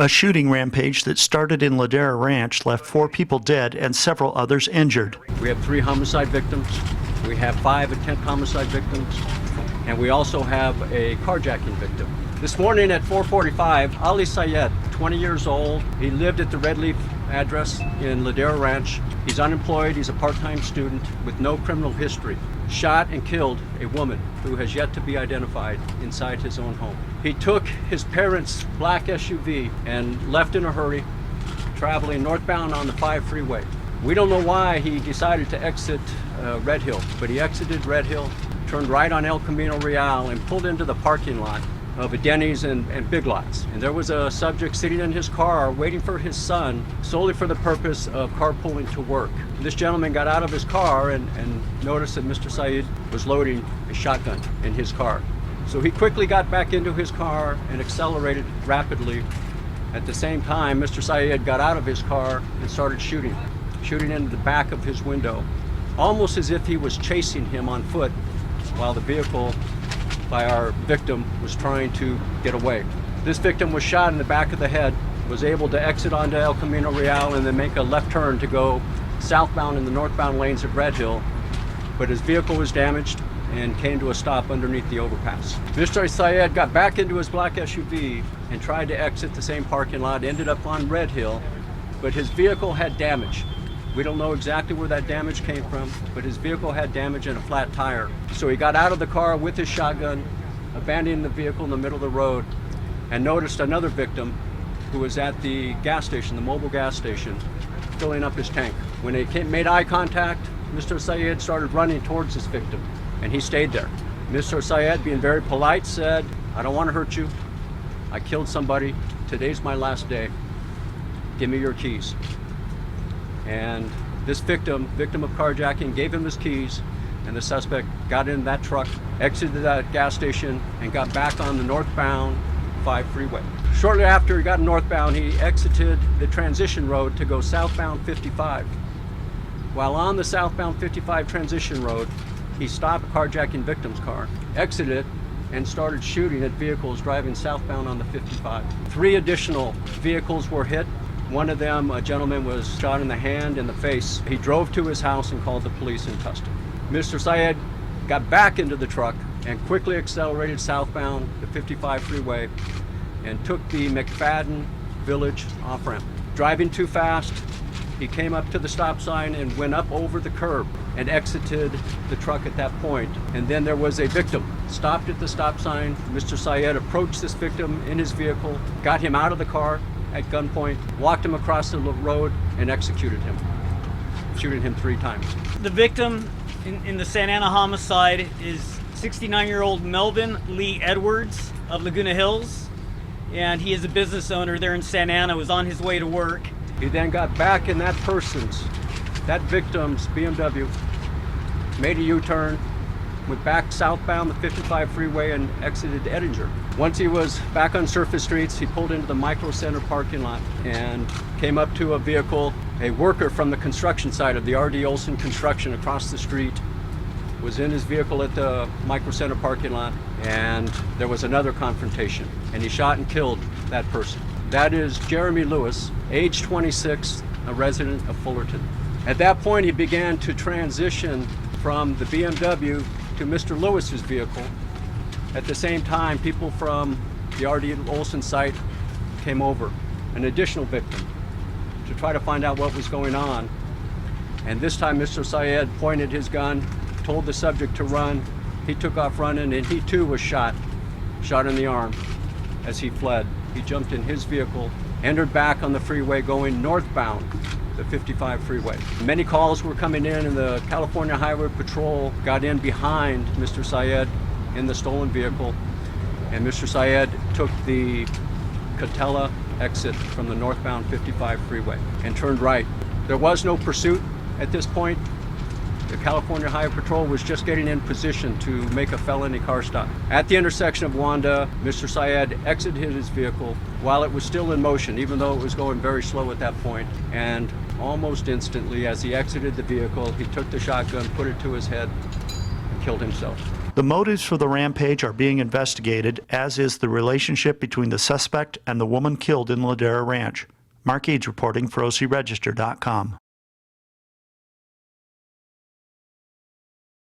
A shooting rampage that started in Ladera Ranch left 4 people dead and several others injured. We have 3 homicide victims, we have 5 attempt homicide victims, and we also have a carjacking victim. This morning at 4:45, Ali Sayed, 20 years old, he lived at the Red Leaf address in Ladera Ranch. He's unemployed, he's a part-time student with no criminal history. Shot and killed a woman who has yet to be identified inside his own home. He took his parents' black SUV and left in a hurry, traveling northbound on the 5 freeway. We don't know why he decided to exit Red Hill, but he exited Red Hill, turned right on El Camino Real and pulled into the parking lot of a Denny's and Big Lots. And there was a subject sitting in his car waiting for his son solely for the purpose of carpooling to work. This gentleman got out of his car and noticed that Mr. Sayed was loading a shotgun in his car. So he quickly got back into his car and accelerated rapidly. At the same time, Mr. Sayed got out of his car and started shooting into the back of his window, almost as if he was chasing him on foot while the vehicle by our victim was trying to get away. This victim was shot in the back of the head, was able to exit onto El Camino Real and then make a left turn to go southbound in the northbound lanes of Red Hill, but his vehicle was damaged and came to a stop underneath the overpass. Mr. Sayed got back into his black SUV and tried to exit the same parking lot, ended up on Red Hill, but his vehicle had damage. We don't know exactly where that damage came from, but his vehicle had damage and a flat tire. So he got out of the car with his shotgun, abandoning the vehicle in the middle of the road, and noticed another victim who was at the gas station, the mobile gas station, filling up his tank. When they made eye contact, Mr. Sayed started running towards this victim, and he stayed there. Mr. Sayed, being very polite, said, "I don't want to hurt you. I killed somebody. Today's my last day. Give me your keys." And this victim of carjacking, gave him his keys, and the suspect got in that truck, exited that gas station, and got back on the northbound 5 freeway. Shortly after he got northbound, he exited the transition road to go southbound 55. While on the southbound 55 transition road, he stopped a carjacking victim's car, exited it, and started shooting at vehicles driving southbound on the 55. 3 additional vehicles were hit. One of them, a gentleman, was shot in the hand and the face. He drove to his house and called the police in Tustin. Mr. Sayed got back into the truck and quickly accelerated southbound the 55 freeway and took the McFadden Village off-ramp. Driving too fast, he came up to the stop sign and went up over the curb and exited the truck at that point. And then there was a victim stopped at the stop sign. Mr. Sayed approached this victim in his vehicle, got him out of the car at gunpoint, walked him across the road, and executed him, shooting him 3 times. The victim in the Santa Ana homicide is 69-year-old Melvin Lee Edwards of Laguna Hills, and he is a business owner there in Santa Ana, was on his way to work. He then got back in that victim's BMW, made a U-turn, went back southbound the 55 freeway and exited Edinger. Once he was back on surface streets, he pulled into the Micro Center parking lot and came up to a vehicle. A worker from the construction site of the R.D. Olson Construction across the street was in his vehicle at the Micro Center parking lot, and there was another confrontation, and he shot and killed that person. That is Jeremy Lewis, age 26, a resident of Fullerton. At that point, he began to transition from the BMW to Mr. Lewis's vehicle. At the same time, people from the R.D. Olson site came over, an additional victim, to try to find out what was going on. And this time Mr. Sayed pointed his gun, told the subject to run. He took off running, and he too was shot in the arm as he fled. He jumped in his vehicle, entered back on the freeway going northbound the 55 freeway. Many calls were coming in, and the California Highway Patrol got in behind Mr. Sayed in the stolen vehicle, and Mr. Sayed took the Catella exit from the northbound 55 freeway and turned right. There was no pursuit at this point. The California Highway Patrol was just getting in position to make a felony car stop. At the intersection of Wanda, Mr. Sayed exited his vehicle while it was still in motion, even though it was going very slow at that point. And almost instantly, as he exited the vehicle, he took the shotgun, put it to his head, and killed himself. The motives for the rampage are being investigated, as is the relationship between the suspect and the woman killed in Ladera Ranch. Mark Eades reporting for OCRegister.com.